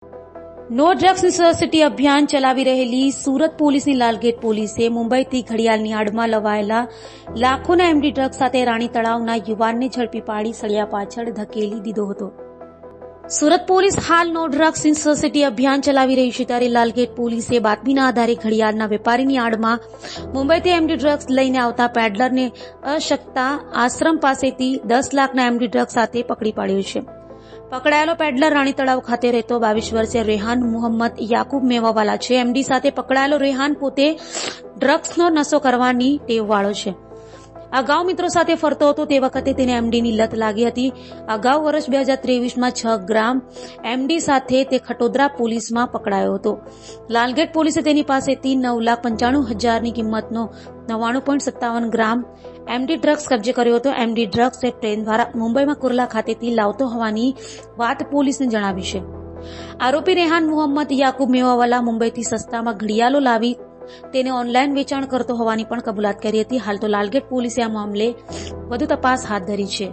નો drugs necessity અભિયાન ચલાવી રહેલી સુરત પોલીસની લાલગેટ પોલીસે મુંબઈથી ઘડિયાળની આડમાં લવાયેલા લાખોના એમડી ડ્રગ્સ સાથે રાણી તળાવના યુવાનને ઝડપી પાડી સળિયા પાછળ ધકેલી દીધો હતો. સુરત પોલીસ હાલ નો ડ્રગ્સ નેસેસિટી અભિયાન ચલાવી રહી છે, ત્યારે લાલગેટ પોલીસે બાતમીના આધારે ઘડિયાળના વેપારીની આડમાં મુંબઈથી એમડી ડ્રગ્સ લઈને આવતા પેડલરને અશક્તા આશ્રમ પાસેથી 10 લાખના એમડી ડ્રગ્સ સાથે પકડી પાડ્યો છે. પકડાયેલો પેડલર રાણી તળાવ ખાતે રહેતો 22 વર્ષીય રેહાન મુહમ્મદ યાકુબ મેવાવાલા છે. એમડી સાથે પકડાયેલો રેહાન પોતે ડ્રગ્સનો નશો કરવાની ટેવવાળો છે. અગાઉ મિત્રો સાથે ફરતો હતો તે વખતે તેને એમડીની લત લાગી હતી. અગાઉ વર્ષ 2023માં 6 ગ્રામ એમડી સાથે તે ખટોદરા પોલીસમાં પકડાયો હતો. લાલગેટ પોલીસે તેની પાસેથી 9,95,000ની કિંમતનો 99.57 ગ્રામ એમડી ડ્રગ્સ કબજે કર્યો હતો. એમડી ડ્રગ્સ એ ટ્રેન દ્વારા મુંબઈમાં કુર્લા ખાતેથી લાવતો હોવાની વાત પોલીસને જણાવી છે. આરોપી રેહાન મુહમ્મદ યાકુબ મેવાવાલા મુંબઈથી સસ્તામાં ઘડિયાળો લાવી તેને ઓનલાઈન વેચાણ કરતો હોવાની પણ કબૂલાત કરી હતી. હાલ તો લાલગેટ પોલીસે આ મામલે વધુ તપાસ હાથ ધરી છે.